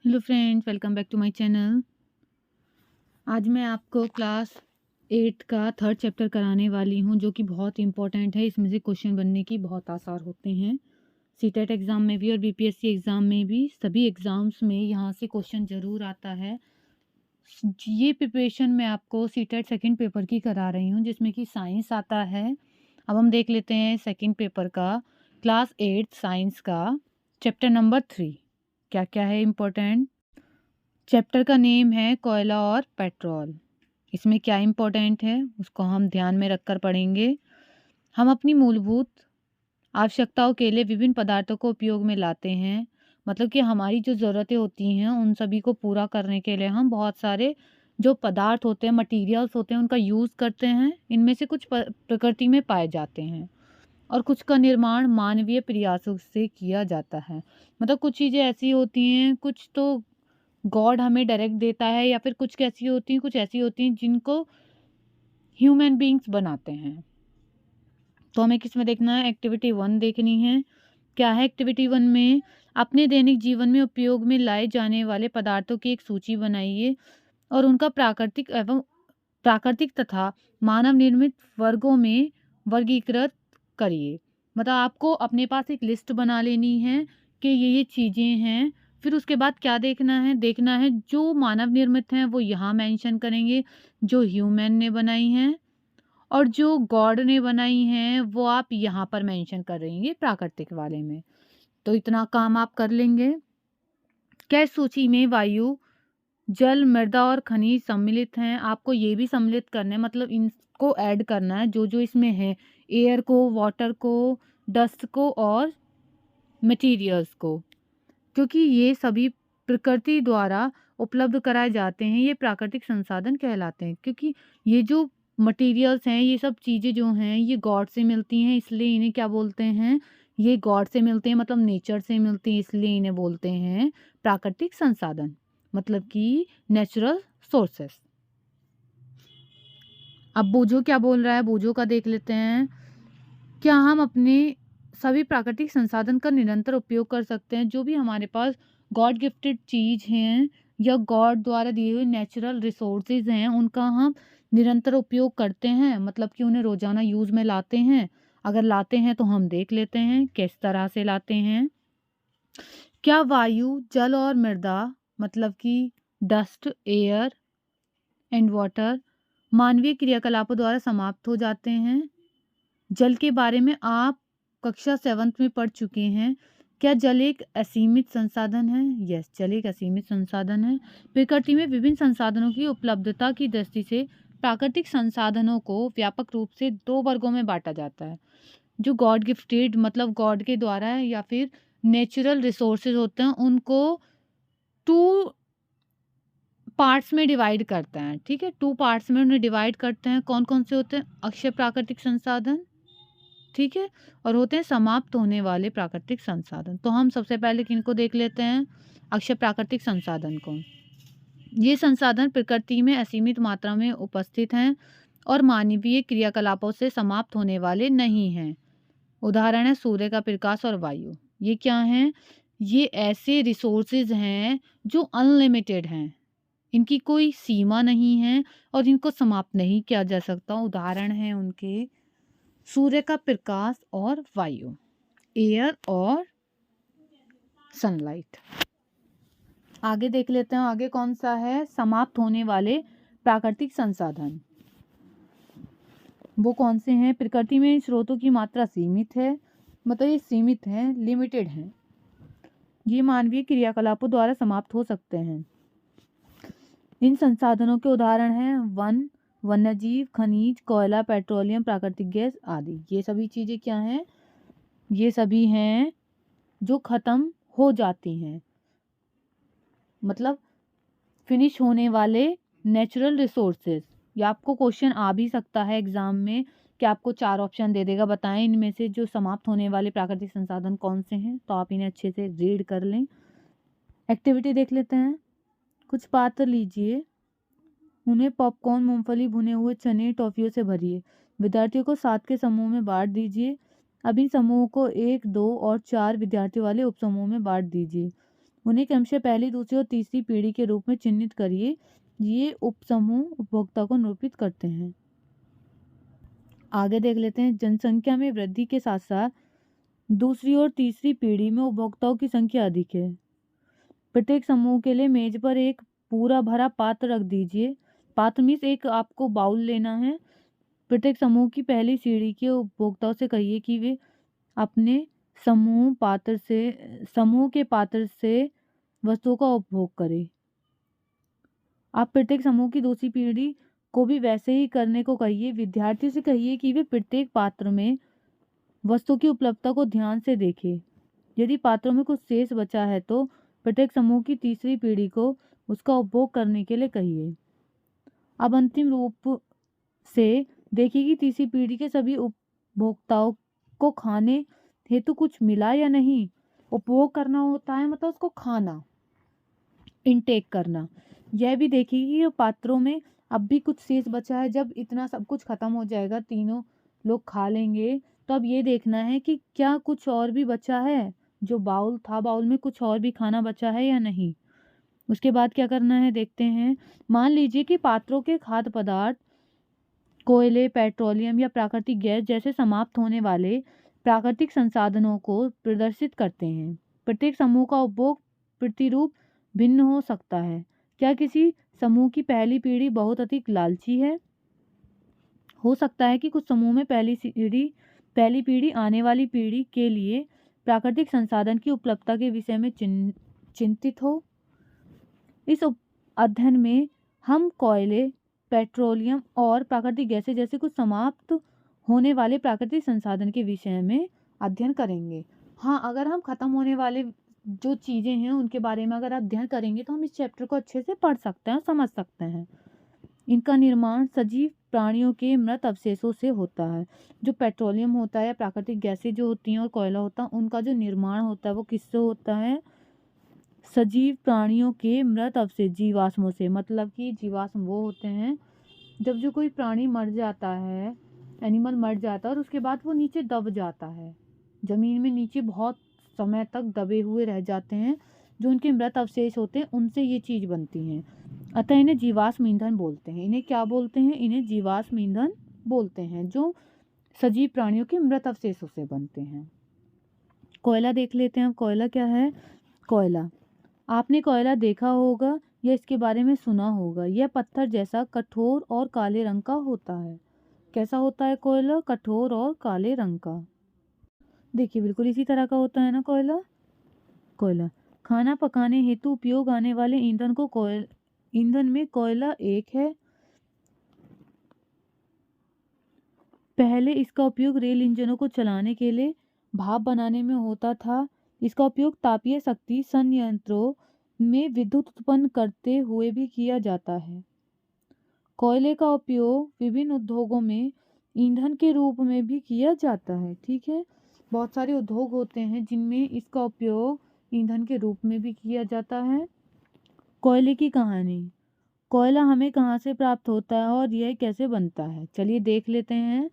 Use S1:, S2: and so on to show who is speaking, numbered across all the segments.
S1: Hello friends, welcome back to my channel. आज मैं आपको क्लास 8 का थर्ड चैप्टर कराने वाली हूं, जो कि बहुत इंपॉर्टेंट है। इसमें से क्वेश्चन बनने की बहुत आसार होते हैं। सीटेट एग्ज़ाम में भी और बीपीएससी एग्ज़ाम में भी, सभी एग्ज़ाम्स में यहाँ से क्वेश्चन ज़रूर आता है। ये प्रिपरेशन मैं आपको सीटेट सेकंड पेपर की करा रही हूँ, जिसमें कि साइंस आता है। अब हम देख लेते हैं सेकंड पेपर का, क्लास 8 साइंस का चैप्टर नंबर 3 क्या क्या है इम्पोर्टेंट। चैप्टर का नेम है कोयला और पेट्रोल। इसमें क्या इम्पोर्टेंट है उसको हम ध्यान में रखकर पढ़ेंगे। हम अपनी मूलभूत आवश्यकताओं के लिए विभिन्न पदार्थों को उपयोग में लाते हैं। मतलब कि हमारी जो ज़रूरतें होती हैं उन सभी को पूरा करने के लिए हम बहुत सारे जो पदार्थ होते हैं, मटेरियल्स होते हैं, उनका यूज़ करते हैं। इनमें से कुछ प्रकृति में पाए जाते हैं और कुछ का निर्माण मानवीय प्रयासों से किया जाता है। मतलब कुछ चीज़ें ऐसी होती हैं, कुछ तो गॉड हमें डायरेक्ट देता है, या फिर कुछ कुछ ऐसी होती हैं जिनको ह्यूमन बीइंग्स बनाते हैं। तो हमें किसमें देखना है? एक्टिविटी 1 देखनी है। क्या है एक्टिविटी 1 में? अपने दैनिक जीवन में उपयोग में लाए जाने वाले पदार्थों की एक सूची बनाइए और उनका प्राकृतिक तथा मानव निर्मित वर्गों में वर्गीकृत करिए। मतलब आपको अपने पास एक लिस्ट बना लेनी है कि ये चीज़ें हैं। फिर उसके बाद क्या देखना है जो मानव निर्मित हैं वो यहाँ मेंशन करेंगे, जो ह्यूमन ने बनाई हैं, और जो गॉड ने बनाई हैं वो आप यहाँ पर मेंशन कर रही हैं प्राकृतिक वाले में। तो इतना काम आप कर लेंगे। क्या इस सूची में वायु, जल, मृदा और खनिज सम्मिलित हैं? आपको ये भी सम्मिलित करना है, मतलब इनको ऐड करना है जो जो इसमें है, एयर को, वाटर को, डस्ट को और मटेरियल्स को, क्योंकि ये सभी प्रकृति द्वारा उपलब्ध कराए जाते हैं। ये प्राकृतिक संसाधन कहलाते हैं, क्योंकि ये जो मटेरियल्स हैं, ये सब चीज़ें जो हैं ये गॉड से मिलती हैं, इसलिए इन्हें क्या बोलते हैं? ये गॉड से मिलते हैं, मतलब नेचर से मिलती हैं, इसलिए इन्हें बोलते हैं प्राकृतिक संसाधन, मतलब कि नेचुरल सोर्सेस। अब बूझो क्या बोल रहा है, बूझो का देख लेते हैं। क्या हम अपने सभी प्राकृतिक संसाधन का निरंतर उपयोग कर सकते हैं? जो भी हमारे पास गॉड गिफ्टेड चीज़ हैं या गॉड द्वारा दिए हुए नेचुरल रिसोर्सेज हैं, उनका हम निरंतर उपयोग करते हैं, मतलब कि उन्हें रोज़ाना यूज़ में लाते हैं। अगर लाते हैं तो हम देख लेते हैं किस तरह से लाते हैं। क्या वायु, जल और मृदा, मतलब कि डस्ट, एयर एंड वाटर, मानवीय क्रियाकलापों द्वारा समाप्त हो जाते हैं? जल के बारे में आप कक्षा 7th में पढ़ चुके हैं। क्या जल एक असीमित संसाधन है? यस, जल एक असीमित संसाधन है। प्रकृति में विभिन्न संसाधनों की उपलब्धता की दृष्टि से प्राकृतिक संसाधनों को व्यापक रूप से 2 वर्गों में बांटा जाता है। जो गॉड गिफ्टेड, मतलब गॉड के द्वारा है, या फिर नेचुरल रिसोर्सेज होते हैं, उनको 2 पार्ट्स में डिवाइड करते हैं। ठीक है, 2 पार्ट्स में उन्हें डिवाइड करते हैं। कौन कौन से होते हैं? अक्षय प्राकृतिक संसाधन, ठीक है, और होते हैं समाप्त होने वाले प्राकृतिक संसाधन। तो हम सबसे पहले किनको देख लेते हैं? अक्षय प्राकृतिक संसाधन को। ये संसाधन प्रकृति में असीमित मात्रा में उपस्थित हैं और मानवीय क्रियाकलापों से समाप्त होने वाले नहीं हैं। उदाहरण है सूर्य का प्रकाश और वायु। ये क्या हैं? ये ऐसे रिसोर्सेज हैं जो अनलिमिटेड हैं, इनकी कोई सीमा नहीं है और इनको समाप्त नहीं किया जा सकता। उदाहरण है उनके सूर्य का प्रकाश और वायु, एयर और सनलाइट। आगे देख लेते हैं, आगे कौन सा है? समाप्त होने वाले प्राकृतिक संसाधन। वो कौन से हैं? प्रकृति में स्रोतों की मात्रा सीमित है, मतलब ये सीमित हैं, लिमिटेड हैं। ये मानवीय क्रियाकलापों द्वारा समाप्त हो सकते हैं। इन संसाधनों के उदाहरण हैं वन, वन्यजीव, खनिज, कोयला, पेट्रोलियम, प्राकृतिक गैस आदि। ये सभी चीज़ें क्या हैं? ये सभी हैं जो ख़त्म हो जाती हैं, मतलब फिनिश होने वाले नेचुरल रिसोर्सेज। या आपको क्वेश्चन आ भी सकता है एग्जाम में कि आपको 4 ऑप्शन दे देगा, बताएं इनमें से जो समाप्त होने वाले प्राकृतिक संसाधन कौन से हैं। तो आप इन्हें अच्छे से रीड कर लें। एक्टिविटी देख लेते हैं। कुछ पात्र लीजिए, उन्हें पॉपकॉर्न, मूंगफली, भुने हुए चने, टॉफियों से भरिए। विद्यार्थियों को 7 के समूह में बांट दीजिए। अब इन समूहों को 1, 2 और 4 विद्यार्थियों वाले उपसमूह में बांट दीजिए। उन्हें क्रमशः पहली, दूसरी और तीसरी पीढ़ी के रूप में चिह्नित करिए। ये उपसमूह उपभोक्ता को निरूपित करते हैं। आगे देख लेते हैं। जनसंख्या में वृद्धि के साथ साथ दूसरी और तीसरी पीढ़ी में उपभोक्ताओं की संख्या अधिक है। प्रत्येक समूह के लिए मेज पर एक पूरा भरा पात्र रख दीजिए। पात्र मीन्स एक आपको बाउल लेना है। प्रत्येक समूह की पहली सीढ़ी के उपभोक्ताओं से कहिए कि वे अपने समूह के पात्र से वस्तुओं का उपभोग करें। आप प्रत्येक समूह की दूसरी पीढ़ी को भी वैसे ही करने को कहिए। विद्यार्थियों से कहिए कि वे प्रत्येक पात्र में वस्तु की उपलब्धता को ध्यान से देखें। यदि पात्रों में कुछ शेष बचा है तो प्रत्येक समूह की तीसरी पीढ़ी को उसका उपभोग करने के लिए कहिए। अब अंतिम रूप से देखिए कि तीसरी पीढ़ी के सभी उपभोक्ताओं को खाने हेतु कुछ मिला या नहीं। उपभोग करना होता है मतलब उसको खाना, इनटेक करना। यह भी देखिए कि पात्रों में अब भी कुछ शेष बचा है। जब इतना सब कुछ खत्म हो जाएगा, तीनों लोग खा लेंगे, तो अब ये देखना है कि क्या कुछ और भी बचा है। जो बाउल था, बाउल में कुछ और भी खाना बचा है या नहीं। उसके बाद क्या करना है देखते हैं। मान लीजिए कि पात्रों के खाद्य पदार्थ कोयले, पेट्रोलियम या प्राकृतिक गैस जैसे समाप्त होने वाले प्राकृतिक संसाधनों को प्रदर्शित करते हैं। प्रत्येक समूह का उपभोग प्रतिरूप भिन्न हो सकता है। क्या किसी समूह की पहली पीढ़ी बहुत अधिक लालची है? हो सकता है कि कुछ समूह में पहली पीढ़ी आने वाली पीढ़ी के लिए प्राकृतिक संसाधन की उपलब्धता के विषय में चिंतित हो। इस अध्ययन में हम कोयले, पेट्रोलियम और प्राकृतिक गैसें जैसे कुछ समाप्त होने वाले प्राकृतिक संसाधन के विषय में अध्ययन करेंगे। हाँ, अगर हम खत्म होने वाले जो चीज़ें हैं उनके बारे में अगर अध्ययन करेंगे तो हम इस चैप्टर को अच्छे से पढ़ सकते हैं और समझ सकते हैं। इनका निर्माण सजीव प्राणियों के मृत अवशेषों से होता है। जो पेट्रोलियम होता है, प्राकृतिक गैसें जो होती हैं और कोयला होता है, उनका जो निर्माण होता है वो किससे होता है? सजीव प्राणियों के मृत अवशेष, जीवाश्मों से। मतलब कि जीवाश्म वो होते हैं जब जो कोई प्राणी मर जाता है, एनिमल मर जाता है और उसके बाद वो नीचे दब जाता है, ज़मीन में नीचे बहुत समय तक दबे हुए रह जाते हैं। जो उनके मृत अवशेष होते हैं उनसे ये चीज़ बनती हैं। अतः इन्हें जीवाश्म ईंधन बोलते हैं। इन्हें क्या बोलते हैं? इन्हें जीवाश्म ईंधन बोलते हैं, जो सजीव प्राणियों के मृत अवशेषों से बनते हैं। कोयला देख लेते हैं। कोयला क्या है? कोयला, आपने कोयला देखा होगा या इसके बारे में सुना होगा। यह पत्थर जैसा कठोर और काले रंग का होता है। कैसा होता है कोयला? कठोर और काले रंग का। देखिए बिल्कुल इसी तरह का होता है ना कोयला। कोयला खाना पकाने हेतु उपयोग आने वाले ईंधन में कोयला एक है। पहले इसका उपयोग रेल इंजनों को चलाने के लिए भाप बनाने में होता था। इसका उपयोग तापीय शक्ति संयंत्रों में विद्युत उत्पन्न करते हुए भी किया जाता है। कोयले का उपयोग विभिन्न उद्योगों में ईंधन के रूप में भी किया जाता है। ठीक है, बहुत सारे उद्योग होते हैं जिनमें इसका उपयोग ईंधन के रूप में भी किया जाता है। कोयले की कहानी। कोयला हमें कहाँ से प्राप्त होता है और यह कैसे बनता है? चलिए देख लेते हैं।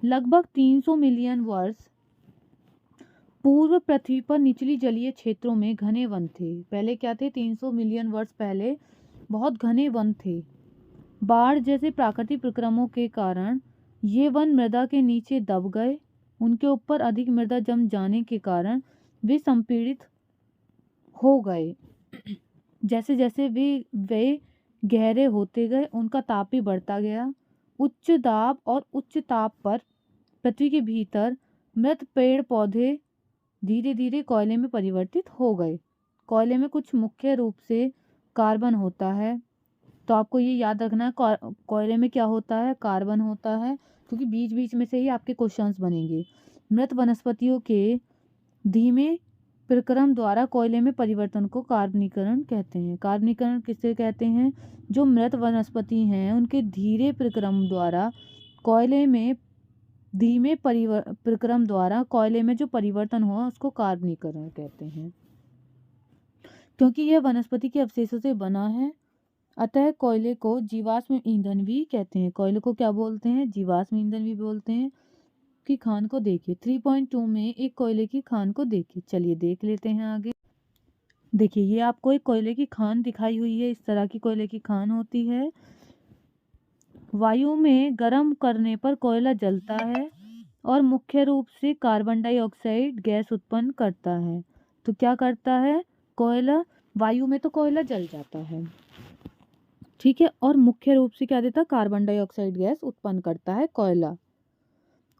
S1: लगभग 300 मिलियन वर्ष पूर्व पृथ्वी पर निचली जलीय क्षेत्रों में घने वन थे। पहले क्या थे? 300 मिलियन वर्ष पहले बहुत घने वन थे। बाढ़ जैसे प्राकृतिक प्रक्रमों के कारण ये वन मृदा के नीचे दब गए। उनके ऊपर अधिक मृदा जम जाने के कारण वे संपीड़ित हो गए। जैसे जैसे वे गहरे होते गए, उनका ताप भी बढ़ता गया। उच्च दाब और उच्च ताप पर पृथ्वी के भीतर मृत पेड़ पौधे धीरे धीरे कोयले में परिवर्तित हो गए। कोयले में कुछ मुख्य रूप से कार्बन होता है। तो आपको ये याद रखना है, कोयले में क्या होता है? कार्बन होता है, क्योंकि बीच बीच में से ही आपके क्वेश्चंस बनेंगे। मृत वनस्पतियों के धीमे प्रक्रम द्वारा कोयले में परिवर्तन को कार्बनीकरण कहते हैं। कार्बनीकरण किसे कहते हैं? जो मृत वनस्पति हैं उनके धीरे प्रक्रम द्वारा कोयले में धीमे प्रक्रम द्वारा कोयले में जो परिवर्तन हुआ उसको कार्बनीकरण कहते हैं। क्योंकि यह वनस्पति के अवशेषों से बना है, अतः कोयले को जीवाश्म ईंधन भी कहते हैं। कोयले को क्या बोलते हैं? जीवाश्म ईंधन भी बोलते हैं। की खान को देखिए। 3.2 में एक कोयले की खान को देखिए। चलिए देख लेते हैं आगे। देखिए ये आपको एक कोयले की खान दिखाई हुई है, इस तरह की कोयले की खान होती है। वायु में गर्म करने पर कोयला जलता है और मुख्य रूप से कार्बन डाइऑक्साइड गैस उत्पन्न करता है। तो क्या करता है कोयला, वायु में तो कोयला जल जाता है, ठीक है, और मुख्य रूप से क्या देता है, कार्बन डाइऑक्साइड गैस उत्पन्न करता है कोयला।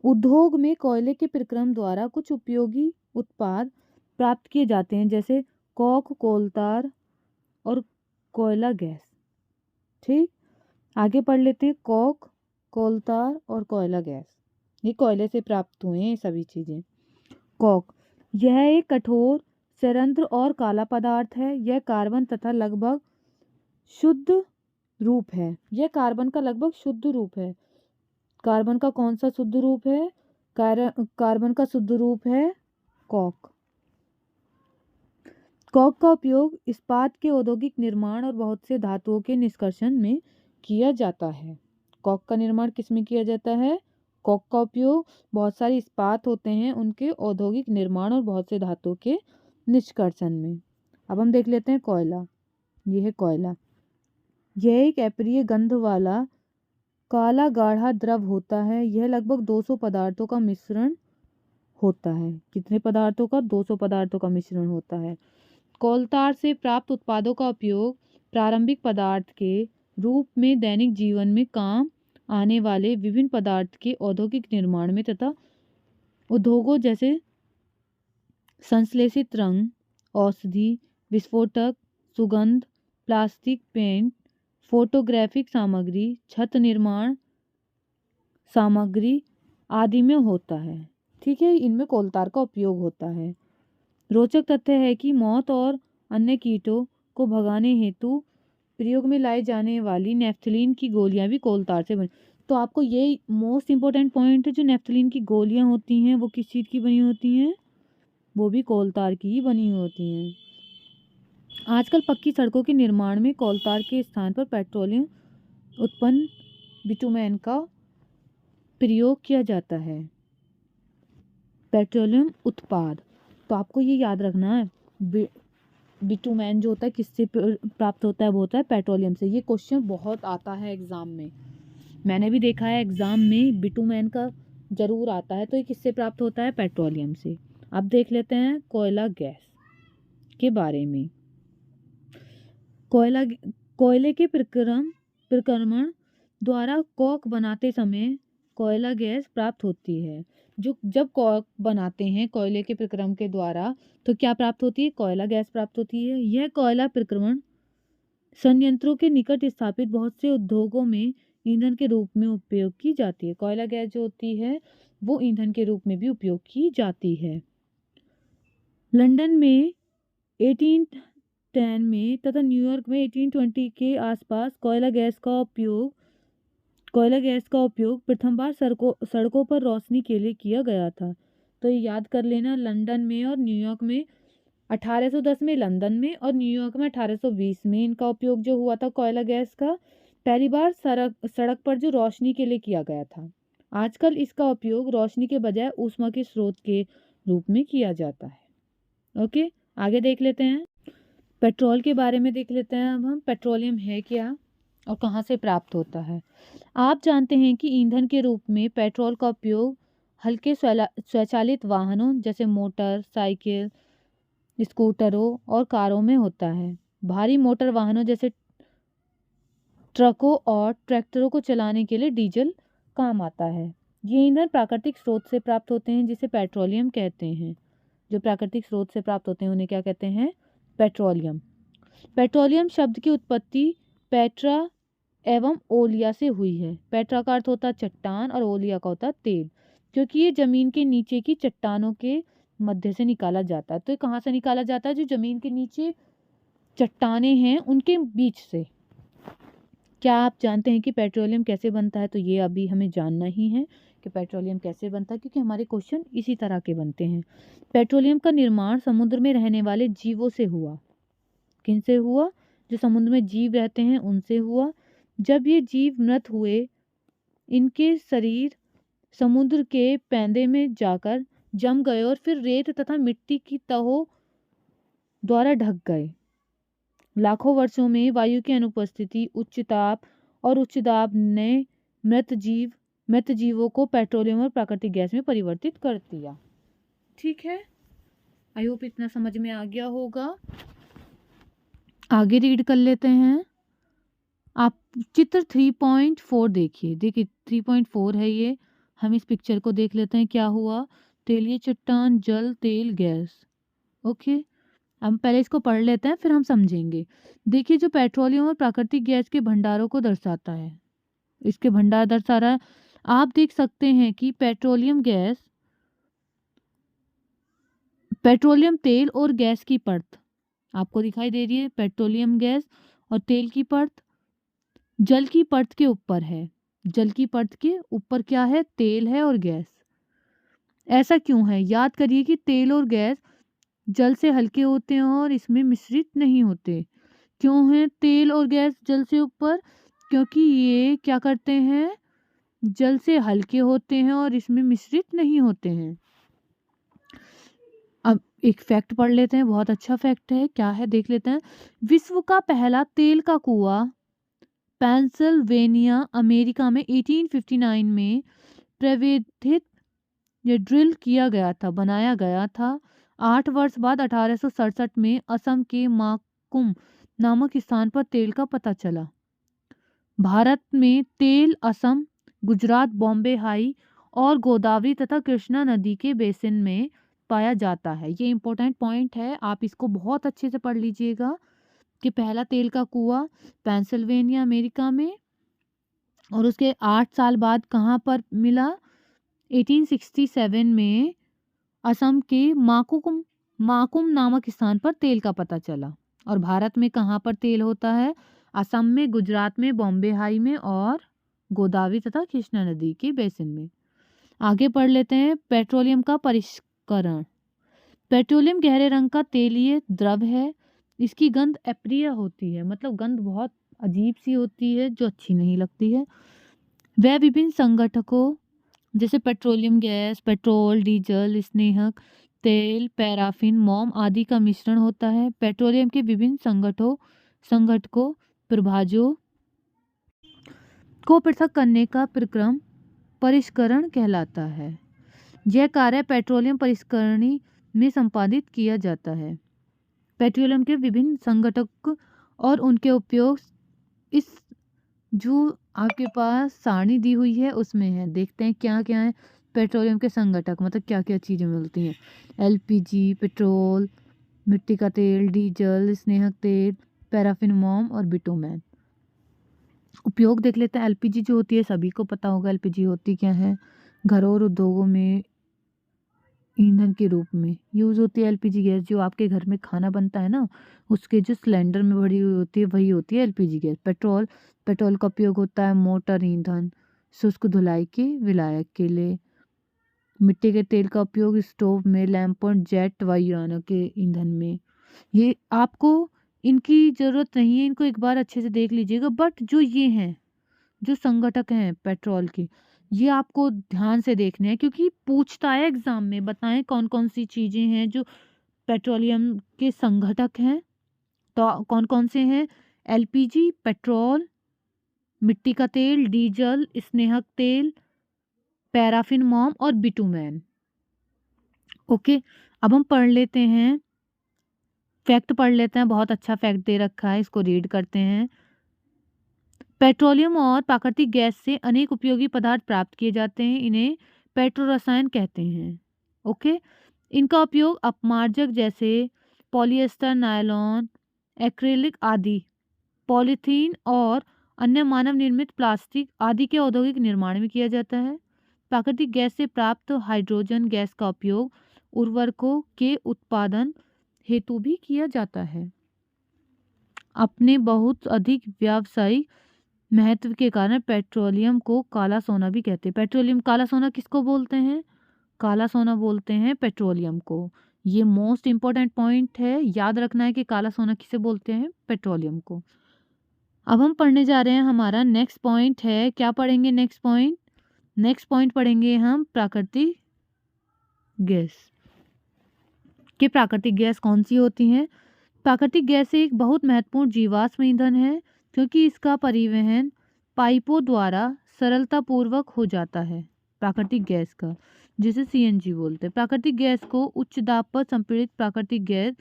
S1: उद्योग में कोयले के प्रक्रम द्वारा कुछ उपयोगी उत्पाद प्राप्त किए जाते हैं, जैसे कोक, कोलतार और कोयला गैस। ठीक, आगे पढ़ लेते हैं। कोक, कोलतार और कोयला गैस, ये कोयले से प्राप्त हुए हैं सभी चीज़ें। कोक, यह एक कठोर संयंत्र और काला पदार्थ है। यह कार्बन तथा लगभग शुद्ध रूप है। यह कार्बन का लगभग शुद्ध रूप है। कार्बन का कौन सा शुद्ध रूप है? कार्बन का शुद्ध रूप है कोक। कोक का उपयोग इस्पात के औद्योगिक निर्माण और बहुत से धातुओं के निष्कर्षण में किया जाता है। कोक का निर्माण किस में किया जाता है? कोक का उपयोग बहुत सारे इस्पात होते हैं उनके औद्योगिक निर्माण और बहुत से धातुओं के निष्कर्षण में। अब हम देख लेते हैं कोयला। यह है कोयला। यह एक अप्रिय गंध वाला काला गाढ़ा द्रव होता है। यह लगभग 200 पदार्थों का मिश्रण होता है। कितने पदार्थों का? 200 पदार्थों का मिश्रण होता है। कोलतार से प्राप्त उत्पादों का उपयोग प्रारंभिक पदार्थ के रूप में दैनिक जीवन में काम आने वाले विभिन्न पदार्थ के औद्योगिक निर्माण में तथा उद्योगों जैसे संश्लेषित रंग, औषधि, विस्फोटक, सुगंध, प्लास्टिक, पेंट, फोटोग्राफिक सामग्री, छत निर्माण सामग्री आदि में होता है। ठीक है, इनमें कोलतार का उपयोग होता है। रोचक तथ्य है कि मौत और अन्य कीटों को भगाने हेतु प्रयोग में लाई जाने वाली नेफ्थलीन की गोलियां भी कोलतार से बनी। तो आपको ये मोस्ट इंपॉर्टेंट पॉइंट है, जो नेफ्थलीन की गोलियां होती हैं वो किस चीज़ की बनी होती हैं? वो भी कोलतार की ही बनी होती हैं। आजकल पक्की सड़कों के निर्माण में कोलतार के स्थान पर पेट्रोलियम उत्पन्न बिटुमेन का प्रयोग किया जाता है। पेट्रोलियम उत्पाद, तो आपको ये याद रखना है, बिटुमेन जो होता है किससे प्राप्त होता है? वो होता है पेट्रोलियम से। ये क्वेश्चन बहुत आता है एग्जाम में, मैंने भी देखा है एग्जाम में बिटुमेन का जरूर आता है। तो ये किससे प्राप्त होता है? पेट्रोलियम से। अब देख लेते हैं कोयला गैस के बारे में। कोयले के प्रक्रमण द्वारा कोक बनाते समय कोयला गैस प्राप्त होती है। जब कोक बनाते हैं कोयले के प्रक्रम के द्वारा, तो क्या प्राप्त होती है? कोयला गैस प्राप्त होती है। यह कोयला प्रक्रमण संयंत्रों के निकट स्थापित बहुत से उद्योगों में ईंधन के रूप में उपयोग की जाती है। कोयला गैस जो होती है वो ईंधन के रूप में भी उपयोग की जाती है। लंदन में 1810 में तथा न्यूयॉर्क में 1820 के आसपास कोयला गैस का उपयोग प्रथम बार सड़कों पर रोशनी के लिए किया गया था। तो ये याद कर लेना, लंदन में और न्यूयॉर्क में 1810 में लंदन में और न्यूयॉर्क में 1820 में इनका उपयोग जो हुआ था कोयला गैस का, पहली बार सड़क पर जो रोशनी के लिए किया गया था। आजकल इसका उपयोग रोशनी के बजाय ऊष्मा के स्रोत के रूप में किया जाता है। ओके, आगे देख लेते हैं। पेट्रोल के बारे में देख लेते हैं। अब हम पेट्रोलियम है क्या और कहाँ से प्राप्त होता है। आप जानते हैं कि ईंधन के रूप में पेट्रोल का उपयोग हल्के स्वचालित वाहनों जैसे मोटर साइकिल, स्कूटरों और कारों में होता है। भारी मोटर वाहनों जैसे ट्रकों और ट्रैक्टरों को चलाने के लिए डीजल काम आता है। ये ईंधन प्राकृतिक स्रोत से प्राप्त होते हैं जिसे पेट्रोलियम कहते हैं। जो प्राकृतिक स्रोत से प्राप्त होते हैं उन्हें क्या कहते हैं? पेट्रोलियम। पेट्रोलियम शब्द की उत्पत्ति पेट्रा एवं ओलिया से हुई है। पेट्रा का अर्थ होता है चट्टान और ओलिया का होता है तेल, क्योंकि ये जमीन के नीचे की चट्टानों के मध्य से निकाला जाता है। तो ये कहाँ से निकाला जाता है? जो जमीन के नीचे चट्टानें हैं उनके बीच से। क्या आप जानते हैं कि पेट्रोलियम कैसे बनता है? तो ये अभी हमें जानना ही है कि पेट्रोलियम कैसे बनता है, क्योंकि हमारे क्वेश्चन इसी तरह के बनते हैं। पेट्रोलियम का निर्माण समुद्र में रहने वाले जीवों से हुआ। किनसे हुआ? जो समुद्र में जीव रहते हैं उनसे हुआ। जब ये जीव मृत हुए, इनके शरीर समुद्र के पैंदे में जाकर जम गए और फिर रेत तथा मिट्टी की तहों द्वारा ढक गए। लाखों वर्षों में वायु की अनुपस्थिति, उच्च ताप और उच्च दाब ने मृत जीवों को पेट्रोलियम और प्राकृतिक गैस में परिवर्तित कर दिया। ठीक है, आई होप इतना समझ में आ गया होगा। आगे रीड कर लेते हैं। आप चित्र 3.4 देखिए 3.4 है ये। हम इस पिक्चर को देख लेते हैं। क्या हुआ? तेलीय चट्टान, जल, तेल, गैस। ओके, हम पहले इसको पढ़ लेते हैं फिर हम समझेंगे। देखिए, जो पेट्रोलियम और प्राकृतिक गैस के भंडारों को दर्शाता है, इसके भंडार दर्शा रहा है। आप देख सकते हैं कि पेट्रोलियम तेल और गैस की परत आपको दिखाई दे रही है। पेट्रोलियम गैस और तेल की परत जल की परत के ऊपर है। जल की परत के ऊपर क्या है? तेल है और गैस। ऐसा क्यों है? याद करिए कि तेल और गैस जल से हल्के होते हैं और इसमें मिश्रित नहीं होते। क्यों है तेल और गैस जल से ऊपर? क्योंकि ये क्या करते हैं? जल से हल्के होते हैं और इसमें मिश्रित नहीं होते हैं। अब एक फैक्ट पढ़ लेते हैं, बहुत अच्छा फैक्ट है। क्या है देख लेते हैं। विश्व का पहला तेल का कुआं पेंसिल्वेनिया, अमेरिका में 1859 में प्रवेधित या ड्रिल किया गया था, बनाया गया था। 8 वर्ष बाद 1867 में असम के माकुम नामक स्थान पर तेल का पता चला। भारत में तेल असम, गुजरात, बॉम्बे हाई और गोदावरी तथा कृष्णा नदी के बेसिन में पाया जाता है। ये इंपॉर्टेंट पॉइंट है, आप इसको बहुत अच्छे से पढ़ लीजिएगा कि पहला तेल का कुआं पेंसिल्वेनिया, अमेरिका में, और उसके 8 साल बाद कहाँ पर मिला? 1867 में असम के माकुम नामक स्थान पर तेल का पता चला। और भारत में कहाँ पर तेल होता है? असम में, गुजरात में, बॉम्बे हाई में और गोदावरी तथा कृष्णा नदी के बेसिन में। आगे पढ़ लेते हैं। पेट्रोलियम का परिष्करण। पेट्रोलियम गहरे रंग का तेलीय द्रव है। इसकी गंध अप्रिय होती है, मतलब गंध बहुत अजीब सी होती है जो अच्छी नहीं लगती है। वह विभिन्न संगठकों जैसे पेट्रोलियम गैस, पेट्रोल, डीजल, स्नेहक तेल, पैराफिन, मोम आदि का मिश्रण होता है। पेट्रोलियम के विभिन्न संगठकों प्रभाजों को पृथक करने का प्रक्रम परिष्करण कहलाता है। यह कार्य पेट्रोलियम परिष्करणी में संपादित किया जाता है। पेट्रोलियम के विभिन्न संगठक और उनके उपयोग इस जो आपके पास सारणी दी हुई है उसमें है। देखते हैं क्या क्या है पेट्रोलियम के संगठक, मतलब क्या क्या चीज़ें मिलती हैं। एलपीजी, पेट्रोल, मिट्टी का तेल, डीजल, स्नेहक तेल, पैराफिन, मोम और बिटुमेन। उपयोग देख लेते हैं। एलपीजी जो होती है सभी को पता होगा एलपीजी होती क्या है। घरों और उद्योगों में ईंधन के रूप में यूज़ होती है एलपीजी गैस। जो आपके घर में खाना बनता है ना, उसके जो सिलेंडर में भरी हुई होती है वही होती है एलपीजी गैस। पेट्रोल का उपयोग होता है मोटर ईंधन, शुष्क धुलाई के विलायक के लिए। मिट्टी के तेल का उपयोग स्टोव में, लैंप और जेट वायुयानों के ईंधन में। ये आपको इनकी ज़रूरत नहीं है, इनको एक बार अच्छे से देख लीजिएगा। बट जो ये हैं, जो संगठक हैं पेट्रोल के, ये आपको ध्यान से देखने हैं क्योंकि पूछता है एग्जाम में। बताएं कौन कौन सी चीज़ें हैं जो पेट्रोलियम के संगठक हैं। तो कौन कौन से हैं? एलपीजी, पेट्रोल, मिट्टी का तेल, डीजल, स्नेहक तेल, पैराफिन, मोम और बिटुमेन। ओके, अब हम पढ़ लेते हैं, फैक्ट पढ़ लेते हैं। बहुत अच्छा फैक्ट दे रखा है, इसको रीड करते हैं। पेट्रोलियम और प्राकृतिक गैस से अनेक उपयोगी पदार्थ प्राप्त किए जाते हैं। इन्हें पेट्रो रसायन कहते हैं। ओके, इनका उपयोग अपमार्जक जैसे पॉलिएस्टर, नायलॉन, एक्रिलिक आदि, पॉलीथीन और अन्य मानव निर्मित प्लास्टिक आदि के औद्योगिक निर्माण में किया जाता है। प्राकृतिक गैस से प्राप्त हाइड्रोजन गैस का उपयोग उर्वरकों के उत्पादन हेतु भी किया जाता है। अपने बहुत अधिक व्यावसायिक महत्व के कारण पेट्रोलियम को काला सोना भी कहते हैं। पेट्रोलियम काला सोना किसको बोलते हैं? काला सोना बोलते हैं पेट्रोलियम को। ये मोस्ट इंपॉर्टेंट पॉइंट है, याद रखना है कि काला सोना किसे बोलते हैं? पेट्रोलियम को। अब हम पढ़ने जा रहे हैं, हमारा नेक्स्ट पॉइंट है। क्या पढ़ेंगे नेक्स्ट पॉइंट? नेक्स्ट पॉइंट पढ़ेंगे हम प्राकृतिक गैस। कि प्राकृतिक गैस कौन सी होती हैं? प्राकृतिक गैस एक बहुत महत्वपूर्ण जीवाश्म ईंधन है क्योंकि इसका परिवहन पाइपों द्वारा सरलतापूर्वक हो जाता है। प्राकृतिक गैस का, जिसे सीएनजी बोलते हैं। प्राकृतिक गैस को उच्च दाब पर संपीड़ित प्राकृतिक गैस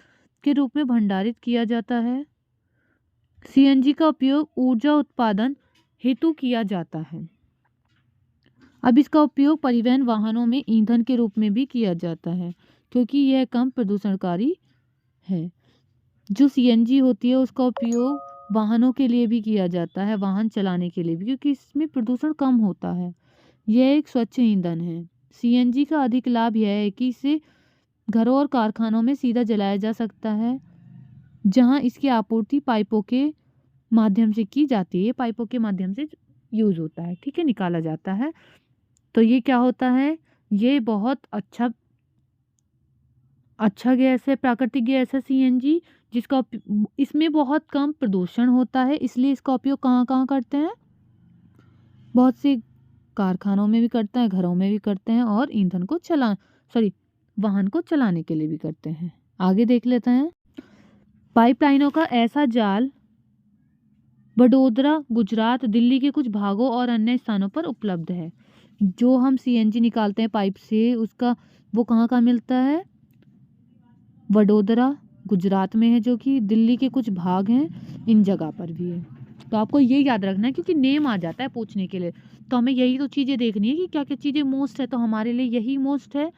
S1: के रूप में भंडारित किया जाता है। सीएनजी का उपयोग ऊर्जा उत्पादन हेतु किया जाता है। अब इसका उपयोग परिवहन वाहनों में ईंधन के रूप में भी किया जाता है क्योंकि यह कम प्रदूषणकारी है। जो सीएनजी होती है उसका उपयोग वाहनों के लिए भी किया जाता है, वाहन चलाने के लिए भी, क्योंकि इसमें प्रदूषण कम होता है। यह एक स्वच्छ ईंधन है। सीएनजी का अधिक लाभ यह है कि इसे घरों और कारखानों में सीधा जलाया जा सकता है, जहां इसकी आपूर्ति पाइपों के माध्यम से की जाती है। पाइपों के माध्यम से यूज होता है, ठीक है, निकाला जाता है। तो ये क्या होता है, ये बहुत अच्छा गैस है, प्राकृतिक गैस है सीएनजी, जिसका इसमें बहुत कम प्रदूषण होता है। इसलिए इसका उपयोग कहाँ कहाँ करते हैं, बहुत से कारखानों में भी करते हैं, घरों में भी करते हैं, और ईंधन को वाहन को चलाने के लिए भी करते हैं। आगे देख लेते हैं। पाइपलाइनों का ऐसा जाल वडोदरा, गुजरात, दिल्ली के कुछ भागों और अन्य स्थानों पर उपलब्ध है। जो हम सीएनजी निकालते हैं पाइप से, उसका वो कहाँ कहाँ मिलता है, वडोदरा, गुजरात में है, जो कि दिल्ली के कुछ भाग हैं, इन जगह पर भी है। तो आपको ये याद रखना है क्योंकि नेम आ जाता है पूछने के लिए। तो हमें यही तो चीज़ें देखनी है कि क्या क्या चीज़ें मोस्ट है। तो हमारे लिए यही मोस्ट है,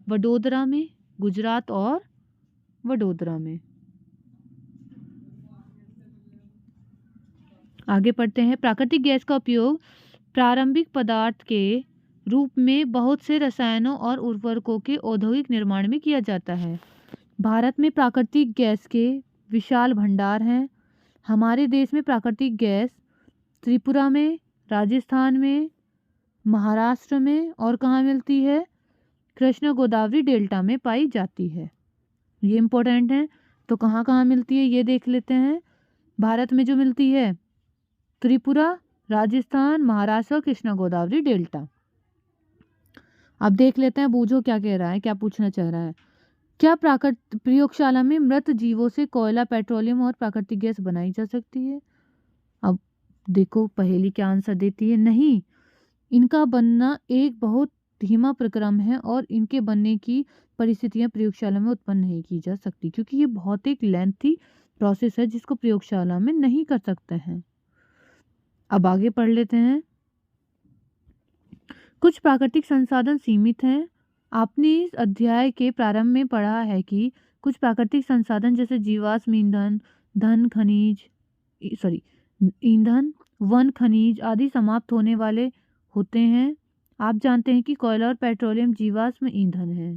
S1: वडोदरा में, गुजरात और वडोदरा में। आगे पढ़ते हैं। प्राकृतिक गैस का उपयोग प्रारंभिक पदार्थ के रूप में बहुत से रसायनों और उर्वरकों के औद्योगिक निर्माण में किया जाता है। भारत में प्राकृतिक गैस के विशाल भंडार हैं। हमारे देश में प्राकृतिक गैस त्रिपुरा में, राजस्थान में, महाराष्ट्र में और कहाँ मिलती है, कृष्णा गोदावरी डेल्टा में पाई जाती है। ये इम्पोर्टेंट है। तो कहाँ कहाँ मिलती है ये देख लेते हैं। भारत में जो मिलती है, त्रिपुरा, राजस्थान, महाराष्ट्र और कृष्णा गोदावरी डेल्टा। अब देख लेते हैं बूझो क्या कह रहा है, क्या पूछना चाह रहा है। क्या प्रयोगशाला में मृत जीवों से कोयला, पेट्रोलियम और प्राकृतिक गैस बनाई जा सकती है? अब देखो पहेली क्या आंसर देती है। नहीं, इनका बनना एक बहुत धीमा प्रक्रम है और इनके बनने की परिस्थितियां प्रयोगशाला में उत्पन्न नहीं की जा सकती, क्योंकि ये बहुत एक लेंथी प्रोसेस है जिसको प्रयोगशाला में नहीं कर सकते हैं। अब आगे पढ़ लेते हैं। कुछ प्राकृतिक संसाधन सीमित हैं। आपने इस अध्याय के प्रारंभ में पढ़ा है कि कुछ प्राकृतिक संसाधन जैसे जीवाश्म ईंधन, ईंधन, वन खनिज आदि समाप्त होने वाले होते हैं। आप जानते हैं कि कोयला और पेट्रोलियम जीवाश्म ईंधन है।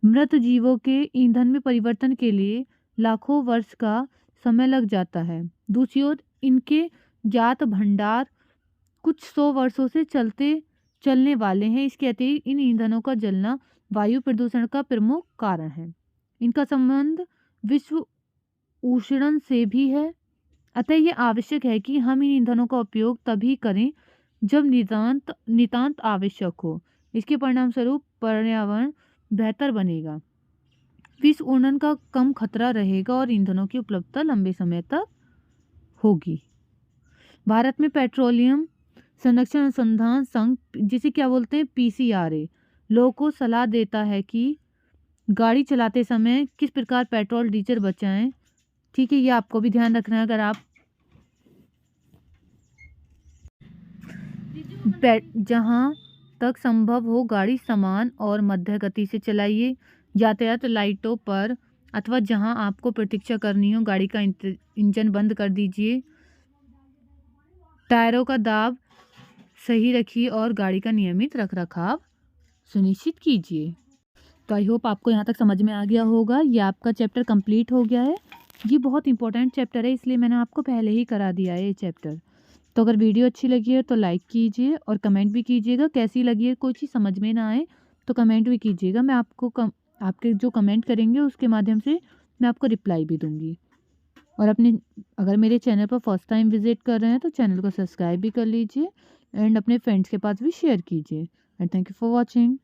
S1: मृत जीवों के ईंधन में परिवर्तन के लिए लाखों वर्ष का समय लग जाता है। दूसरी ओर इनके ज्ञात भंडार कुछ 100 वर्षों से चलने वाले हैं। इसके अतिरिक्त इन ईंधनों का जलना वायु प्रदूषण का प्रमुख कारण है। इनका संबंध विश्व उष्णन से भी है। अतः यह आवश्यक है कि हम इन ईंधनों का उपयोग तभी करें जब नितांत आवश्यक हो। इसके परिणाम स्वरूप पर्यावरण बेहतर बनेगा, विश्व उष्णन का कम खतरा रहेगा और ईंधनों की उपलब्धता लंबे समय तक होगी। भारत में पेट्रोलियम संरक्षण अनुसंधान संघ, जिसे क्या बोलते हैं, पीसीआरए, लोगों को सलाह देता है कि गाड़ी चलाते समय किस प्रकार पेट्रोल डीजल बचाएं। ठीक है, ये आपको भी ध्यान रखना है। अगर आप जहां तक संभव हो गाड़ी समान और मध्य गति से चलाइए। यातायात लाइटों पर अथवा जहां आपको प्रतीक्षा करनी हो गाड़ी का इंजन बंद कर दीजिए। टायरों का दाब सही रखिए और गाड़ी का नियमित रखरखाव सुनिश्चित कीजिए। तो आई होप आपको यहाँ तक समझ में आ गया होगा। ये आपका चैप्टर कंप्लीट हो गया है। ये बहुत इंपॉर्टेंट चैप्टर है, इसलिए मैंने आपको पहले ही करा दिया है ये चैप्टर। तो अगर वीडियो अच्छी लगी है तो लाइक कीजिए और कमेंट भी कीजिएगा। कैसी लगी है, कोई चीज़ समझ में ना आए तो कमेंट भी कीजिएगा। मैं आपको आपके जो कमेंट करेंगे उसके माध्यम से मैं आपको रिप्लाई भी दूँगी। और अगर मेरे चैनल पर फर्स्ट टाइम विजिट कर रहे हैं तो चैनल को सब्सक्राइब भी कर लीजिए एंड अपने फ्रेंड्स के पास भी शेयर कीजिए। And thank you for watching.